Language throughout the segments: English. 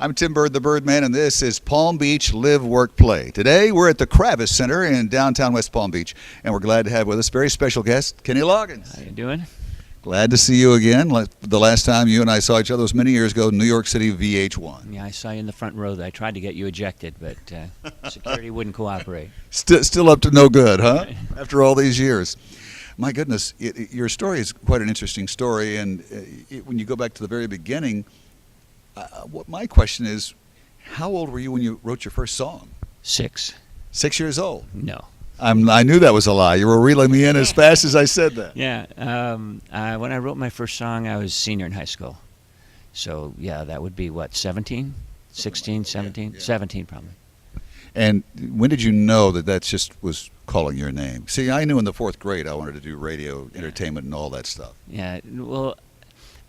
I'm Tim Bird, the Birdman, and this is Palm Beach Live, Work, Play. Today, we're at the Kravis Center in downtown West Palm Beach, and we're glad to have with us a very special guest, Kenny Loggins. How you doing? Glad to see you again. The last time you and I saw each other was many years ago, New York City VH1. Yeah, I saw you in the front row. I tried to get you ejected, but security wouldn't cooperate. Still up to no good, huh? After all these years. My goodness, your story is quite an interesting story, and when you go back to the very beginning, what my question is, how old were you when you wrote your first song? 6. 6 years old? No. I knew that was a lie. You were reeling me in as fast as I said that. Yeah. When I wrote my first song, I was senior in high school. So, yeah, that would be, what, 17? 16, 17? Yeah. 17, probably. And when did you know that just was calling your name? See, I knew in the 4th grade I wanted to do radio, entertainment, and all that stuff. Yeah, well,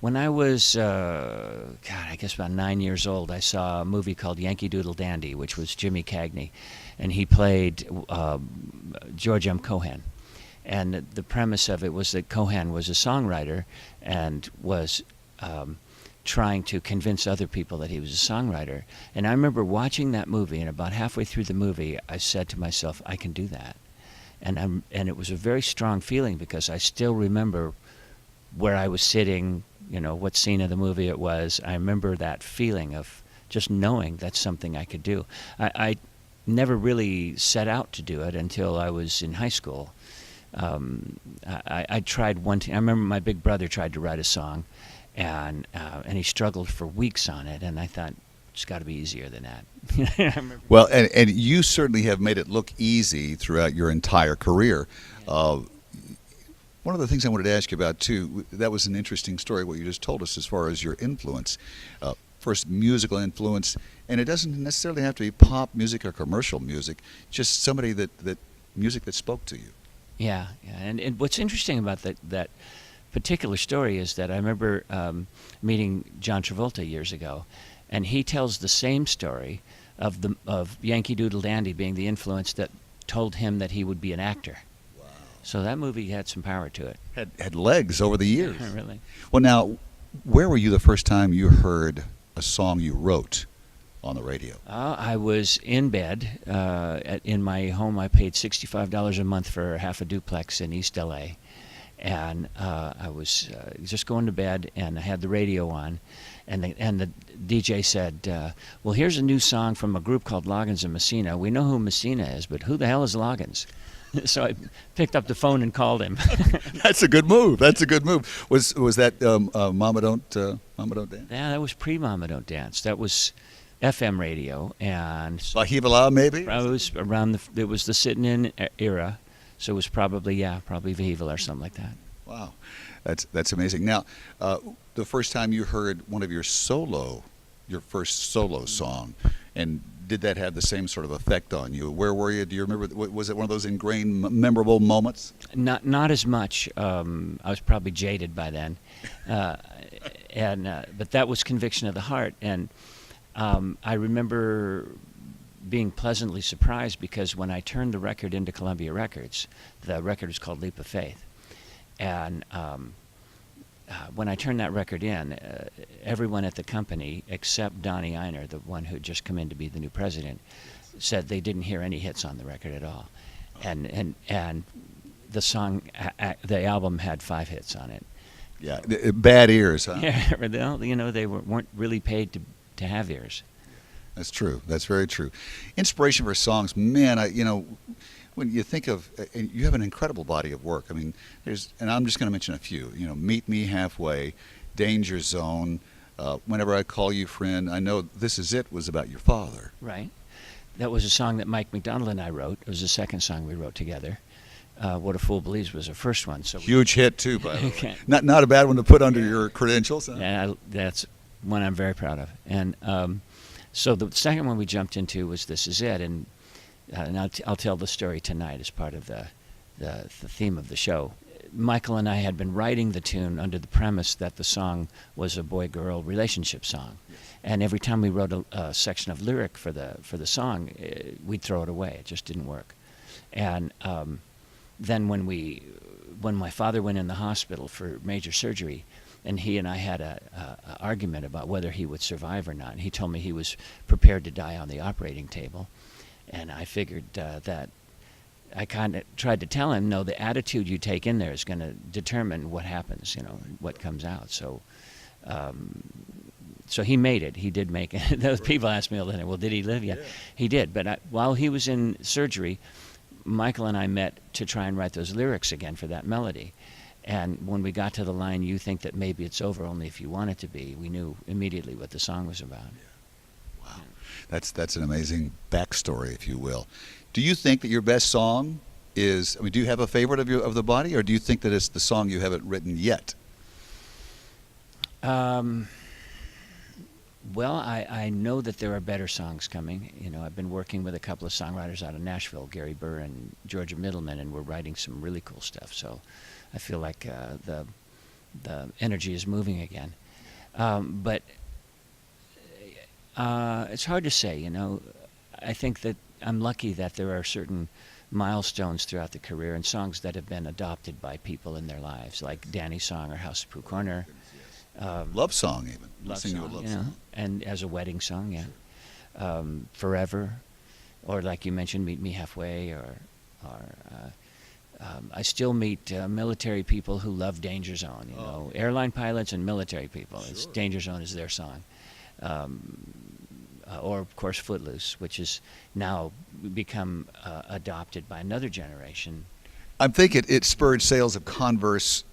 when I was, I guess about 9 years old, I saw a movie called Yankee Doodle Dandy, which was Jimmy Cagney, and he played George M. Cohan. And the premise of it was that Cohan was a songwriter and was trying to convince other people that he was a songwriter. And I remember watching that movie, and about halfway through the movie, I said to myself, I can do that. And it was a very strong feeling because I still remember where I was sitting, what scene of the movie it was. I remember that feeling of just knowing that's something I could do. I never really set out to do it until I was in high school. I tried one time. I remember my big brother tried to write a song, and he struggled for weeks on it, and I thought, it's got to be easier than that. Well, and you certainly have made it look easy throughout your entire career. One of the things I wanted to ask you about, too, that was an interesting story, what you just told us as far as your influence. First, musical influence, and it doesn't necessarily have to be pop music or commercial music, just somebody that music that spoke to you. Yeah. And what's interesting about that particular story is that I remember meeting John Travolta years ago, and he tells the same story of Yankee Doodle Dandy being the influence that told him that he would be an actor. Wow. So that movie had some power to it. Had legs over the years. Yeah, really. Well, now, where were you the first time you heard a song you wrote on the radio? I was in bed in my home. I paid $65 a month for half a duplex in East LA. And I was just going to bed, and I had the radio on, and the DJ said, well, here's a new song from a group called Loggins and Messina. We know who Messina is, but who the hell is Loggins? So I picked up the phone and called him. That's a good move. Was that Mama Don't Dance? Yeah, that was pre-Mama Don't Dance. That was FM radio. And La Hiva La, maybe? It was around it was the Sittin' In era. So it was probably Viva or something like that. Wow, that's amazing. Now, the first time you heard one of your first solo song, and did that have the same sort of effect on you? Where were you? Do you remember? Was it one of those ingrained, memorable moments? Not as much. I was probably jaded by then, but that was Conviction of the Heart, and I remember being pleasantly surprised because when I turned the record into Columbia Records, the record was called Leap of Faith, and when I turned that record in, everyone at the company except Donnie Einer, the one who had just come in to be the new president, said they didn't hear any hits on the record at all, and the song, the album had 5 hits on it. Yeah, bad ears, huh? Yeah, they weren't really paid to have ears. That's true. That's very true. Inspiration for songs, man. When you think of, you have an incredible body of work. I mean, and I'm just going to mention a few. Meet Me Halfway, Danger Zone. Whenever I Call You Friend, I Know This Is It was about your father. Right. That was a song that Mike McDonald and I wrote. It was the second song we wrote together. What a Fool Believes was the first one. So huge hit too, by the way. Not a bad one to put under your credentials. Huh? Yeah, that's one I'm very proud of. And so the second one we jumped into was This Is It, and I'll tell the story tonight as part of the theme of the show. Michael and I had been writing the tune under the premise that the song was a boy-girl relationship song, and every time we wrote a section of lyric for the song, we'd throw it away. It just didn't work. And then when my father went in the hospital for major surgery, and he and I had a argument about whether he would survive or not. And he told me he was prepared to die on the operating table, and I figured that I kind of tried to tell him, no, the attitude you take in there is going to determine what happens, you know, what comes out. So, so he made it. He did make it. Those people asked me all the time, well, did he live yet? Yeah. He did. But while he was in surgery, Michael and I met to try and write those lyrics again for that melody. And when we got to the line, you think that maybe it's over only if you want it to be, we knew immediately what the song was about. Yeah. Wow. Yeah. That's an amazing backstory, if you will. Do you think that your best song is, I mean, do you have a favorite of the body, or do you think that it's the song you haven't written yet? Well, I know that there are better songs coming. You know, I've been working with a couple of songwriters out of Nashville, Gary Burr and Georgia Middleman, and we're writing some really cool stuff. So I feel like the energy is moving again. But it's hard to say, you know. I think that I'm lucky that there are certain milestones throughout the career and songs that have been adopted by people in their lives, like Danny's song or House of Pooh Corner. Love song, even. Love sing song, you a love you know, song. and as a wedding song, yeah. Sure. Forever, or like you mentioned, Meet Me Halfway, or I still meet military people who love Danger Zone. You know, airline pilots and military people. Sure. It's Danger Zone is their song. Or of course Footloose, which has now become adopted by another generation. I'm thinking it spurred sales of Converse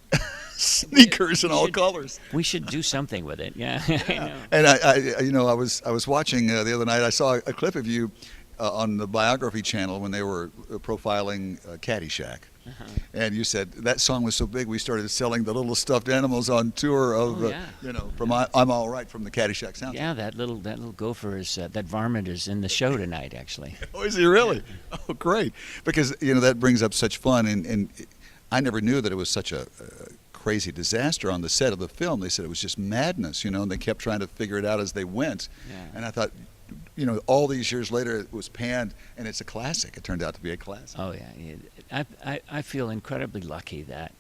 sneakers in all colors. We should do something with it. Yeah. Yeah. And I was watching the other night. I saw a clip of you on the Biography channel when they were profiling Caddyshack. Uh-huh. And you said that song was so big we started selling the little stuffed animals on tour of from I'm All Right from the Caddyshack soundtrack. Yeah, that little gopher is that varmint is in the show tonight, actually. Oh, is he really? Yeah. Oh, great! Because that brings up such fun, and I never knew that it was such a crazy disaster on the set of the film. They said it was just madness, and they kept trying to figure it out as they went. Yeah. And I thought, all these years later, it was panned, and it's a classic. It turned out to be a classic. Oh, yeah. I feel incredibly lucky that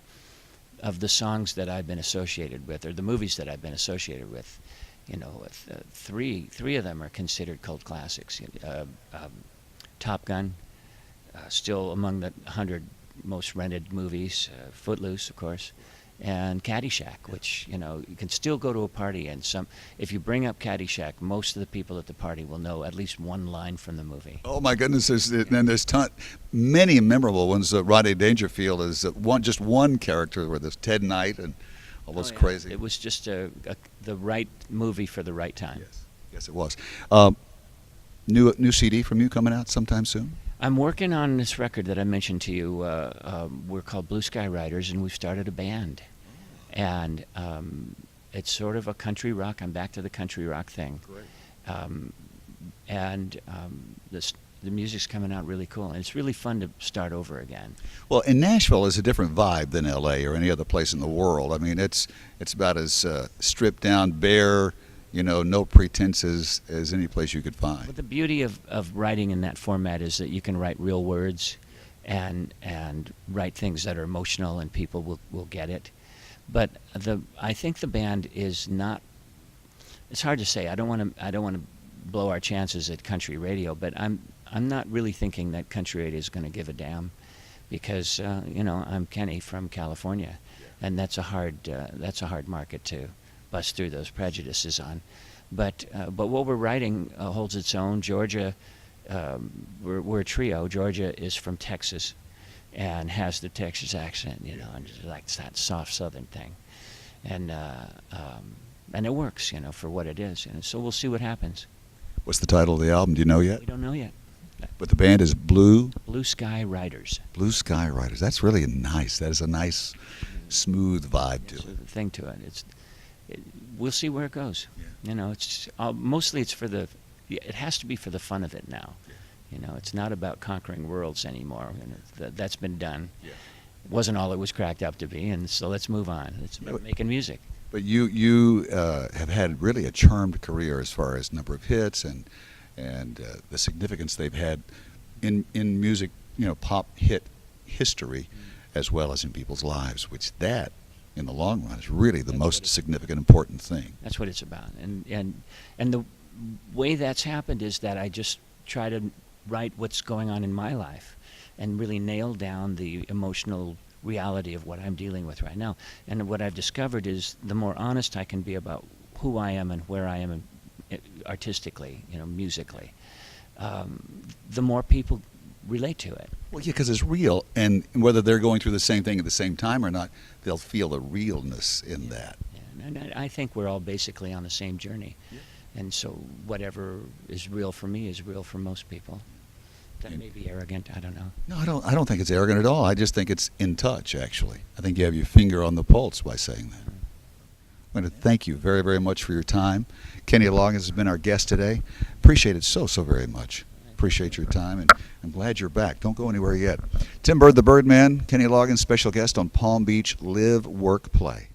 of the songs that I've been associated with, or the movies that I've been associated with, three of them are considered cult classics. Top Gun, still among the 100 most rented movies. Footloose, of course. And Caddyshack, which, you can still go to a party and if you bring up Caddyshack, most of the people at the party will know at least one line from the movie. Oh my goodness, there's many memorable ones. Rodney Dangerfield is just one character, where there's Ted Knight and all those crazy. It was just the right movie for the right time. Yes, it was. New CD from you coming out sometime soon? I'm working on this record that I mentioned to you. We're called Blue Sky Riders, and we've started a band. And it's sort of a country rock. I'm back to the country rock thing. Great. The music's coming out really cool, and it's really fun to start over again. Well, and Nashville is a different vibe than L.A. or any other place in the world. I mean, it's about as stripped down, bare, no pretenses as any place you could find. But the beauty of writing in that format is that you can write real words and write things that are emotional, and people will get it. But I think the band is not. It's hard to say. I don't want to blow our chances at country radio, but I'm not really thinking that country radio is going to give a damn, because I'm Kenny from California, and that's a hard market to bust through those prejudices on. But what we're writing holds its own. Georgia, we're a trio. Georgia is from Texas and has the Texas accent, and just like that soft Southern thing. And it works, for what it is. And so we'll see what happens. What's the title of the album? Do you know yet? We don't know yet. But the band is Blue Sky Riders. Blue Sky Riders. That's really nice. That is a nice, smooth vibe to it. Thing to it. We'll see where it goes. Yeah. It's mostly it's it has to be for the fun of it now. Yeah. It's not about conquering worlds anymore. That's been done. Yeah. It wasn't all it was cracked up to be, and so let's move on. It's about making music. But you have had really a charmed career as far as number of hits and the significance they've had in music, pop hit history, as well as in people's lives. Which in the long run is really the That's most what it- significant, important thing. That's what it's about. And the way that's happened is that I just try to write what's going on in my life and really nail down the emotional reality of what I'm dealing with right now. And what I've discovered is the more honest I can be about who I am and where I am artistically, musically, the more people relate to it. Well, yeah, because it's real, and whether they're going through the same thing at the same time or not, they'll feel the realness in that. Yeah, and I think we're all basically on the same journey. Yeah. And so whatever is real for me is real for most people. That And- may be arrogant, I don't know. No, I don't think it's arrogant at all. I just think it's in touch, actually. I think you have your finger on the pulse by saying that. I want to thank you very, very much for your time. Kenny Loggins has been our guest today. Appreciate it so, so very much. Appreciate your time, and I'm glad you're back. Don't go anywhere yet. Tim Bird, the Birdman, Kenny Loggins, special guest on Palm Beach Live, Work, Play.